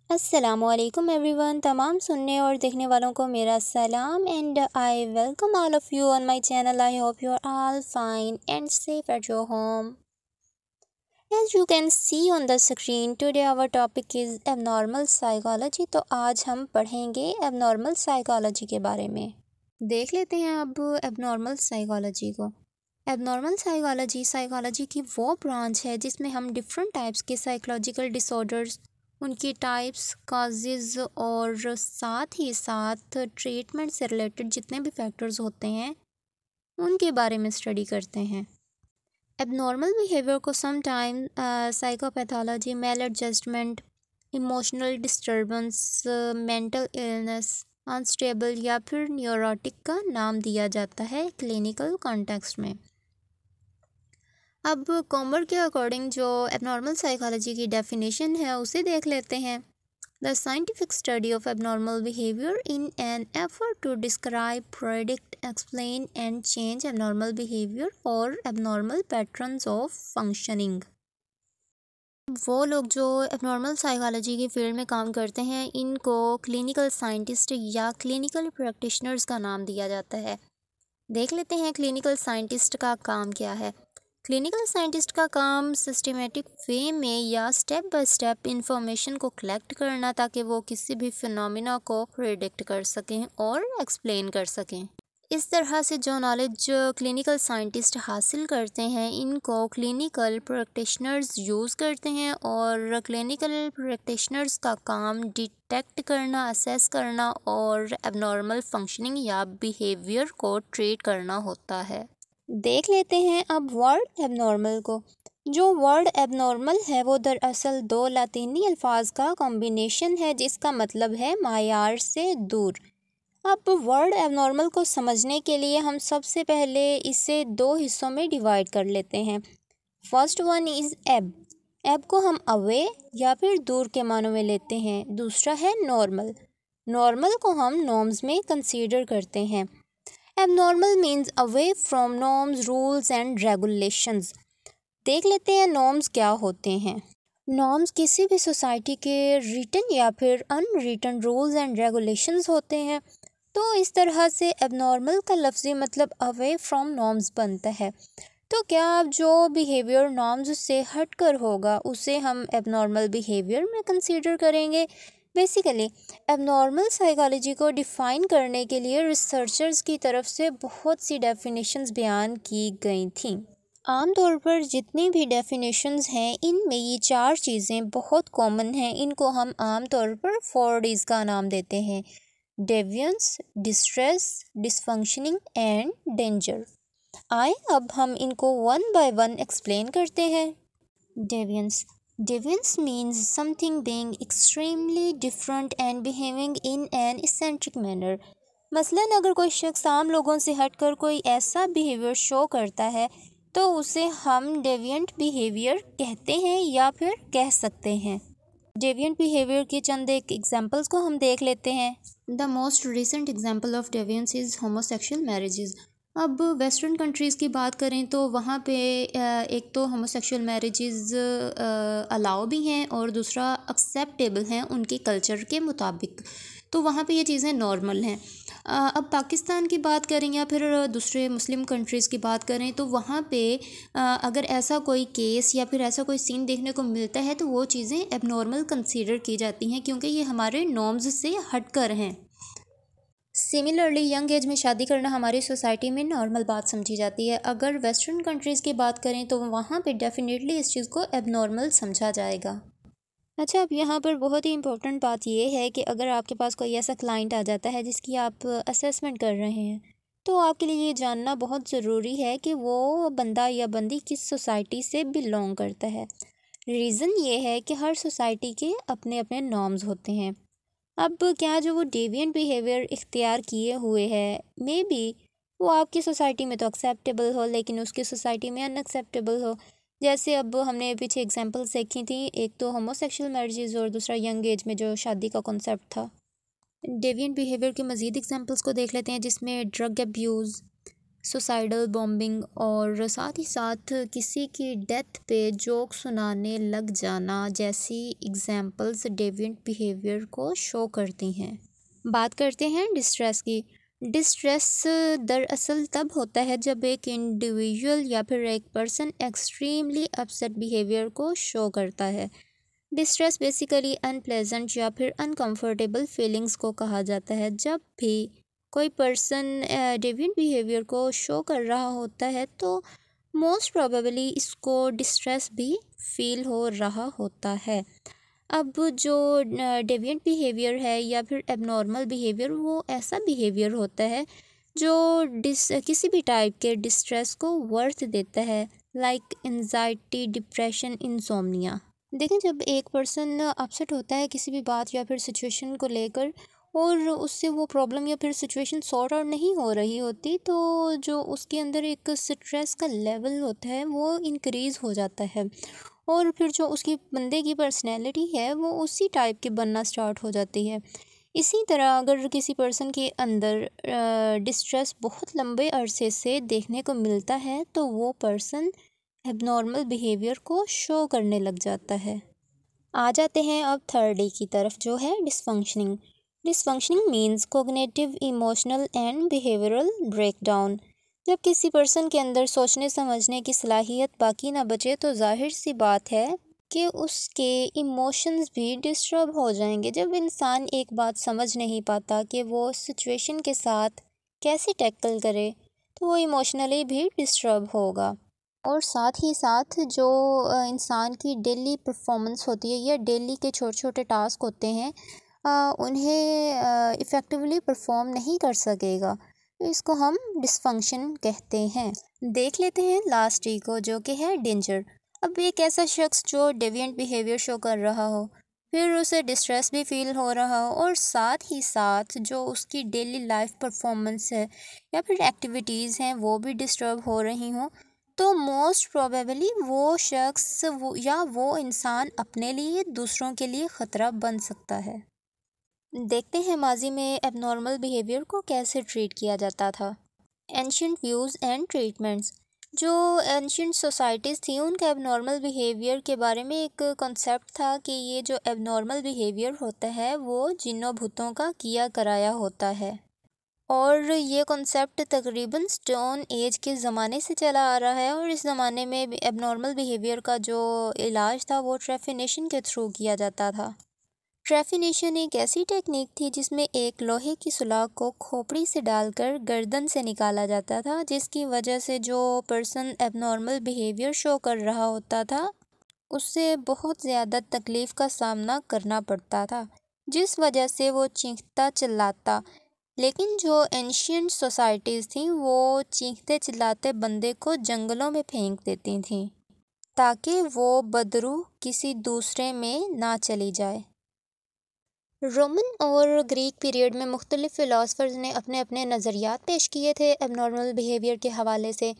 अस्सलामुअलैकुम एवरीवन, तमाम सुनने और देखने वालों को मेरा सलाम and I welcome all of you on my channel. I hope you are all fine and safe at your home. As you can see on the screen today our topic is abnormal psychology. तो आज हम पढ़ेंगे abnormal psychology के बारे में। देख लेते हैं अब एबनॉर्मल साइकोलॉजी को। एबनॉर्मल साइकोलॉजी की वो ब्रांच है जिसमें हम डिफरेंट टाइप्स के साइकोलॉजिकल डिसऑर्डर्स, उनकी टाइप्स, काजेज़ और साथ ही साथ ट्रीटमेंट से रिलेटेड जितने भी फैक्टर्स होते हैं उनके बारे में स्टडी करते हैं। एबनॉर्मल बिहेवियर को sometime psychopathology, maladjustment, emotional disturbance, mental illness, unstable या फिर न्यूरोटिक का नाम दिया जाता है क्लिनिकल कॉन्टेक्स्ट में। अब कॉमर के अकॉर्डिंग जो एबनॉर्मल साइकोलॉजी की डेफिनेशन है उसे देख लेते हैं। The scientific study of abnormal behaviour in an effort to describe, predict, explain and change abnormal behaviour और एबनॉर्मल पैटर्न्स ऑफ फंक्शनिंग। वो लोग जो एबनॉर्मल साइकोलॉजी की फील्ड में काम करते हैं इनको क्लिनिकल साइंटिस्ट या क्लिनिकल प्रैक्टिशनर्स का नाम दिया जाता है। देख लेते हैं क्लिनिकल साइंटिस्ट का काम क्या है। क्लिनिकल साइंटिस्ट का काम सिस्टमेटिक वे में या स्टेप बाय स्टेप इंफॉर्मेशन को कलेक्ट करना ताकि वो किसी भी फिनोमिना को प्रेडिक्ट कर सकें और एक्सप्लेन कर सकें। इस तरह से जो नॉलेज क्लिनिकल साइंटिस्ट हासिल करते हैं इनको क्लिनिकल प्रैक्टिशनर्स यूज़ करते हैं और क्लिनिकल प्रैक्टिशनर्स का काम डिटेक्ट करना, असेस करना और एबनॉर्मल फंक्शनिंग या बिहेवियर को ट्रीट करना होता है। देख लेते हैं अब वर्ड एबनॉर्मल को। जो वर्ड एबनॉर्मल है वो दरअसल दो लातीनी अल्फाज का कॉम्बिनेशन है जिसका मतलब है मायार से दूर। अब वर्ड एबनॉर्मल को समझने के लिए हम सबसे पहले इसे दो हिस्सों में डिवाइड कर लेते हैं। फर्स्ट वन इज़ एब। एब को हम अवे या फिर दूर के मानों में लेते हैं। दूसरा है नॉर्मल। नॉर्मल को हम नॉर्म्स में कंसीडर करते हैं। Abnormal means away from norms, rules and regulations. देख लेते हैं नॉर्म्स क्या होते हैं। नॉर्म्स किसी भी सोसाइटी के रिटन या फिर अनरिटन रूल्स एंड रेगुलेशंस होते हैं। तो इस तरह से एबनॉर्मल का लफ्ज़ी मतलब अवे फ्रॉम नॉर्म्स बनता है। तो क्या अब जो बिहेवियर नॉर्म्स से हटकर होगा उसे हम एबनॉर्मल बिहेवियर में कंसीडर करेंगे। बेसिकली एबनॉर्मल साइकोलॉजी को डिफ़ाइन करने के लिए रिसर्चर्स की तरफ से बहुत सी डेफिनेशंस बयान की गई थीं। आमतौर पर जितनी भी डेफिनेशंस हैं इनमें ये चार चीज़ें बहुत कॉमन हैं। इनको हम आमतौर पर 4Ds का नाम देते हैं: deviance, distress, dysfunctioning and danger. आए अब हम इनको वन बाय वन एक्सप्लेन करते हैं। Deviance means something being extremely different and behaving in an eccentric manner। मसलन अगर कोई शख्स आम लोगों से हटकर कोई ऐसा बिहेवियर शो करता है तो उसे हम डेविएंट बिहेवियर कहते हैं या फिर कह सकते हैं। डेविएंट बिहेवियर के चंद एक एग्जांपल्स को हम देख लेते हैं। The most recent example of deviance is homosexual marriages. अब वेस्टर्न कंट्रीज़ की बात करें तो वहाँ पे एक तो होमोसेक्सुअल मैरिजेस अलाउ भी हैं और दूसरा एक्सेप्टेबल हैं उनके कल्चर के मुताबिक। तो वहाँ पे ये चीज़ें नॉर्मल हैं। अब पाकिस्तान की बात करें या फिर दूसरे मुस्लिम कंट्रीज़ की बात करें तो वहाँ पे अगर ऐसा कोई केस या फिर ऐसा कोई सीन देखने को मिलता है तो वो चीज़ें एबनॉर्मल कंसीडर की जाती हैं क्योंकि ये हमारे नॉर्म्स से हटकर हैं। सिमिलरली यंग एज में शादी करना हमारी सोसाइटी में नॉर्मल बात समझी जाती है। अगर वेस्टर्न कंट्रीज़ की बात करें तो वहाँ पे डेफिनेटली इस चीज़ को एबनॉर्मल समझा जाएगा। अच्छा, अब यहाँ पर बहुत ही इम्पोर्टेंट बात ये है कि अगर आपके पास कोई ऐसा क्लाइंट आ जाता है जिसकी आप असेसमेंट कर रहे हैं तो आपके लिए ये जानना बहुत ज़रूरी है कि वो बंदा या बंदी किस सोसाइटी से बिलोंग करता है। रीज़न ये है कि हर सोसाइटी के अपने अपने नॉर्म्स होते हैं। अब क्या जो वो डेविएंट बिहेवियर इख्तियार किए हुए है मे बी वो आपकी सोसाइटी में तो एक्सेप्टेबल हो लेकिन उसकी सोसाइटी में अनएक्सेप्टेबल हो। जैसे अब हमने पीछे एग्जांपल्स देखी थी, एक तो होमोसेक्सुअल मैरिजेस और दूसरा यंग एज में जो शादी का कॉन्सेप्ट था। डेविएंट बिहेवियर के मज़ीद एग्जांपल्स को देख लेते हैं जिसमें ड्रग अब्यूज़, सुसाइडल बॉम्बिंग और साथ ही साथ किसी की डेथ पे जोक सुनाने लग जाना जैसी एग्जाम्पल्स डेविएंट बिहेवियर को शो करती हैं। बात करते हैं डिस्ट्रेस की। डिस्ट्रेस दरअसल तब होता है जब एक इंडिविजुअल या फिर एक पर्सन एक्सट्रीमली अपसेट बिहेवियर को शो करता है। डिस्ट्रेस बेसिकली अनप्लेजेंट या फिर अनकंफर्टेबल फीलिंग्स को कहा जाता है। जब भी कोई पर्सन डेविएंट बिहेवियर को शो कर रहा होता है तो मोस्ट प्रोबेबली इसको डिस्ट्रेस भी फील हो रहा होता है। अब जो डेविएंट बिहेवियर है या फिर एबनॉर्मल बिहेवियर, वो ऐसा बिहेवियर होता है जो किसी भी टाइप के डिस्ट्रेस को वर्थ देता है, लाइक एंजाइटी, डिप्रेशन, इंसोम्निया। देखें, जब एक पर्सन अपसेट होता है किसी भी बात या फिर सिचुएशन को लेकर और उससे वो प्रॉब्लम या फिर सिचुएशन सॉर्ट आउट नहीं हो रही होती, तो जो उसके अंदर एक स्ट्रेस का लेवल होता है वो इंक्रीज़ हो जाता है और फिर जो उसकी बंदे की पर्सनैलिटी है वो उसी टाइप की बनना स्टार्ट हो जाती है। इसी तरह अगर किसी पर्सन के अंदर डिस्ट्रेस बहुत लंबे अरसे से देखने को मिलता है तो वो पर्सन एबनॉर्मल बिहेवियर को शो करने लग जाता है। आ जाते हैं अब थर्ड डी की तरफ, जो है dysfunctioning. Dysfunctioning means cognitive, emotional and behavioural breakdown. जब किसी पर्सन के अंदर सोचने समझने की सलाहियत बाकी ना बचे तो जाहिर सी बात है कि उसके इमोशंस भी डिस्टर्ब हो जाएंगे। जब इंसान एक बात समझ नहीं पाता कि वो सिचुएशन के साथ कैसे टैकल करे तो वो इमोशनली भी डिस्टर्ब होगा। और साथ ही साथ जो इंसान की डेली परफॉर्मेंस होती है या डेली के छोटे छोटे टास्क होते हैं उन्हें इफ़ेक्टिवली परफॉर्म नहीं कर सकेगा। इसको हम डिसफंक्शन कहते हैं। देख लेते हैं लास्ट डी को, जो कि है डेंजर। अब एक ऐसा शख्स जो डेविएंट बिहेवियर शो कर रहा हो, फिर उसे डिस्ट्रेस भी फील हो रहा हो और साथ ही साथ जो उसकी डेली लाइफ परफॉर्मेंस है या फिर एक्टिविटीज़ हैं वो भी डिस्टर्ब हो रही हों, तो मोस्ट प्रोबेबली वो शख्स वो इंसान अपने लिए दूसरों के लिए ख़तरा बन सकता है। देखते हैं माजी में एबनॉर्मल बिहेवियर को कैसे ट्रीट किया जाता था। Ancient views and treatments. जो एंशियंट सोसाइटीज़ थी उनका एबनॉर्मल बिहेवियर के बारे में एक कॉन्सेप्ट था कि ये जो एबनॉर्मल बिहेवियर होता है वो जिन्नों भूतों का किया कराया होता है और ये कॉन्सेप्ट तकरीबन स्टोन एज के ज़माने से चला आ रहा है। और इस ज़माने में एबनॉर्मल बिहेवियर का जो इलाज था वो ट्रेफिनेशन के थ्रू किया जाता था। ट्रेफिनेशन एक ऐसी टेक्निक थी जिसमें एक लोहे की सुलाख को खोपड़ी से डालकर गर्दन से निकाला जाता था, जिसकी वजह से जो पर्सन एबनॉर्मल बिहेवियर शो कर रहा होता था उससे बहुत ज़्यादा तकलीफ़ का सामना करना पड़ता था, जिस वजह से वो चीखता चिल्लाता। लेकिन जो एंशियंट सोसाइटीज़ थीं वो चीखते चिल्लाते बंदे को जंगलों में फेंक देती थीं ताकि वो बदरूह किसी दूसरे में ना चली जाए। रोमन और ग्रीक पीरियड में मुख्तलिफ फ़िलासफ़र्स ने अपने अपने नज़रियात पेश किए थे एबनॉर्मल बिहेवियर के हवाले से।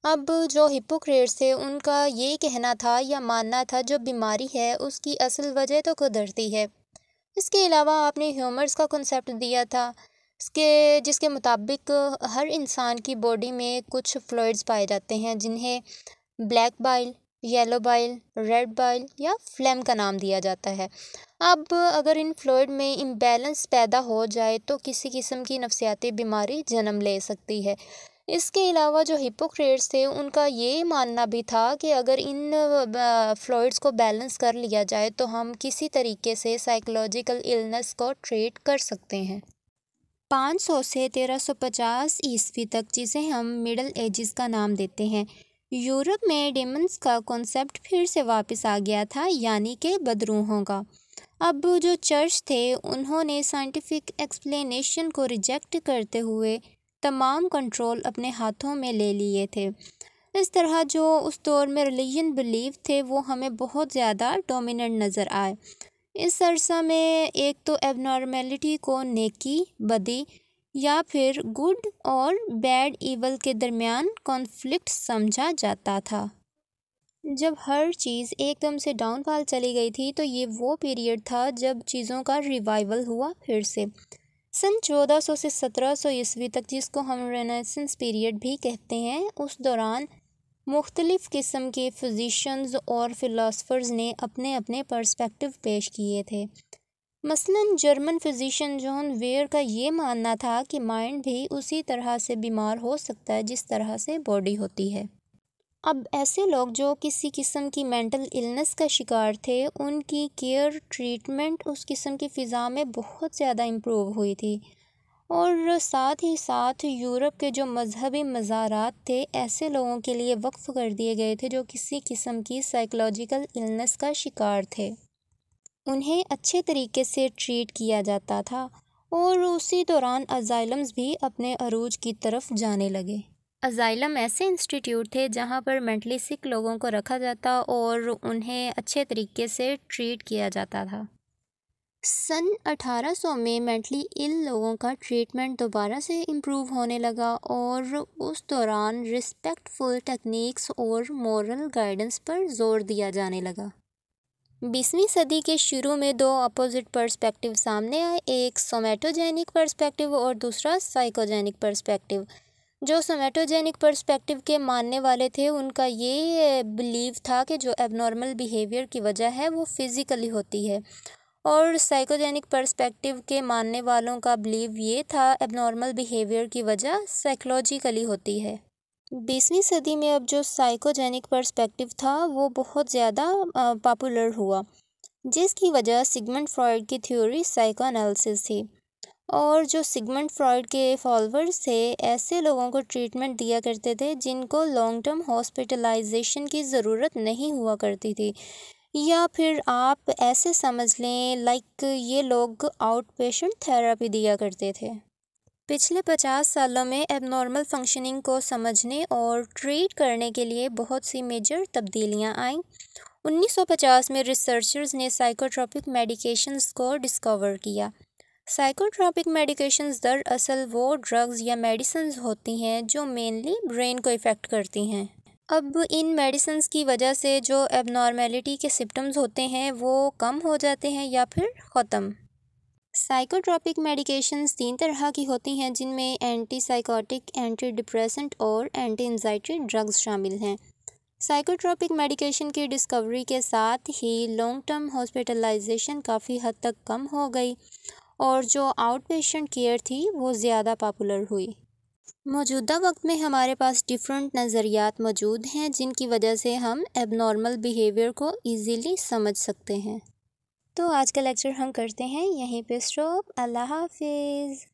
अब जो हिप्पोक्रेट्स थे उनका ये कहना था या मानना था जो बीमारी है उसकी असल वजह तो कुदरती है। इसके अलावा आपने ह्यूमर्स का कॉन्सेप्ट दिया था जिसके मुताबिक हर इंसान की बॉडी में कुछ फ्लूइड्स पाए जाते हैं जिन्हें black bile, yellow bile, red bile या फ्लेम का नाम दिया जाता है। अब अगर इन फ्लूइड में इम्बैलेंस पैदा हो जाए तो किसी किस्म की नफसियाती बीमारी जन्म ले सकती है। इसके अलावा जो हिप्पोक्रेट्स थे उनका ये मानना भी था कि अगर इन फ्लूइड्स को बैलेंस कर लिया जाए तो हम किसी तरीके से साइकोलॉजिकल इलनेस को ट्रीट कर सकते हैं। 500 से 1350 ईस्वी तक, जिसे हम मिडल एजेस का नाम देते हैं, यूरोप में डेमन्स का कॉन्सेप्ट फिर से वापस आ गया था, यानी कि बदरूहों का। अब जो चर्च थे उन्होंने साइंटिफिक एक्सप्लेनेशन को रिजेक्ट करते हुए तमाम कंट्रोल अपने हाथों में ले लिए थे। इस तरह जो उस दौर में रिलीजन बिलीफ थे वो हमें बहुत ज़्यादा डोमिनेंट नज़र आए। इस अरसा में एक तो एबनॉर्मेलिटी को नेकी, बदी या फिर गुड और बैड इवल के दरमियान कॉन्फ्लिक्ट समझा जाता था। जब हर चीज़ एकदम से डाउनफॉल चली गई थी तो ये वो पीरियड था जब चीज़ों का रिवाइवल हुआ फिर से। सन 1400 से 1700 ईस्वी तक, जिसको हम रेनेसेंस पीरियड भी कहते हैं, उस दौरान मुख्तलिफ़ किस्म के फिजिशंस और फ़िलासफ़र्स ने अपने अपने पर्सपेक्टिव पेश किए थे। मसलन जर्मन फिजिशियन जॉन वेयर का ये मानना था कि माइंड भी उसी तरह से बीमार हो सकता है जिस तरह से बॉडी होती है। अब ऐसे लोग जो किसी किस्म की मेंटल इलनेस का शिकार थे, उनकी केयर ट्रीटमेंट उस किस्म की फ़िज़ा में बहुत ज़्यादा इम्प्रूव हुई थी। और साथ ही साथ यूरोप के जो मजहबी मज़ारात थे, ऐसे लोगों के लिए वक्फ कर दिए गए थे जो किसी किस्म की साइकोलॉजिकल इलनेस का शिकार थे। उन्हें अच्छे तरीके से ट्रीट किया जाता था और उसी दौरान अजाइलम्स भी अपने अरूज की तरफ जाने लगे। अजाइलम ऐसे इंस्टीट्यूट थे जहां पर मेंटली सिक लोगों को रखा जाता और उन्हें अच्छे तरीके से ट्रीट किया जाता था। सन 1800 में मेंटली इल लोगों का ट्रीटमेंट दोबारा से इम्प्रूव होने लगा और उस दौरान रिस्पेक्टफुल टेक्निक्स और मॉरल गाइडेंस पर जोर दिया जाने लगा। 20वीं सदी के शुरू में दो अपोजिट पर्सपेक्टिव सामने आए, एक सोमैटोजेनिक पर्सपेक्टिव और दूसरा साइकोजेनिक पर्सपेक्टिव। जो सोमैटोजेनिक पर्सपेक्टिव के मानने वाले थे, उनका ये बिलीव था कि जो एबनॉर्मल बिहेवियर की वजह है वो फिज़िकली होती है, और साइकोजेनिक पर्सपेक्टिव के मानने वालों का बिलीव ये था एबनॉर्मल बिहेवियर की वजह साइकोलॉजिकली होती है। 20वीं सदी में अब जो साइकोजेनिक पर्सपेक्टिव था वो बहुत ज़्यादा पॉपुलर हुआ, जिसकी वजह सिगमंड फ्रॉइड की थ्योरी साइको एनालिसिस थी। और जो सिगमंड फ्रॉइड के फॉलोअर्स थे, ऐसे लोगों को ट्रीटमेंट दिया करते थे जिनको लॉन्ग टर्म हॉस्पिटलाइजेशन की ज़रूरत नहीं हुआ करती थी, या फिर आप ऐसे समझ लें लाइक ये लोग आउट पेशेंट थेरेपी दिया करते थे। पिछले 50 सालों में एबनॉर्मल फंक्शनिंग को समझने और ट्रीट करने के लिए बहुत सी मेजर तब्दीलियां आईं। 1950 में रिसर्चर्स ने साइकोट्रोपिक मेडिकेशंस को डिस्कवर किया। साइकोट्रोपिक मेडिकेशंस दरअसल वो ड्रग्स या मेडिसिन्स होती हैं जो मेनली ब्रेन को इफ़ेक्ट करती हैं। अब इन मेडिसिन्स की वजह से जो एबनॉर्मेलिटी के सिम्टम्स होते हैं वो कम हो जाते हैं या फिर ख़त्म। साइकोट्रोपिक मेडिकेशंस 3 तरह की होती हैं, जिनमें एंटी साइकोटिक, एंटी डिप्रेसेंट और एंटी एंजाइटी ड्रग्स शामिल हैं। साइकोट्रोपिक मेडिकेशन की डिस्कवरी के साथ ही लॉन्ग टर्म हॉस्पिटलाइजेशन काफ़ी हद तक कम हो गई और जो आउट पेशेंट केयर थी वो ज़्यादा पॉपुलर हुई। मौजूदा वक्त में हमारे पास डिफरेंट नज़रियात मौजूद हैं जिनकी वजह से हम एबनॉर्मल बिहेवियर को ईज़िली समझ सकते हैं। तो आज का लेक्चर हम करते हैं यहीं पे स्टॉप। अल्लाह हाफिज़।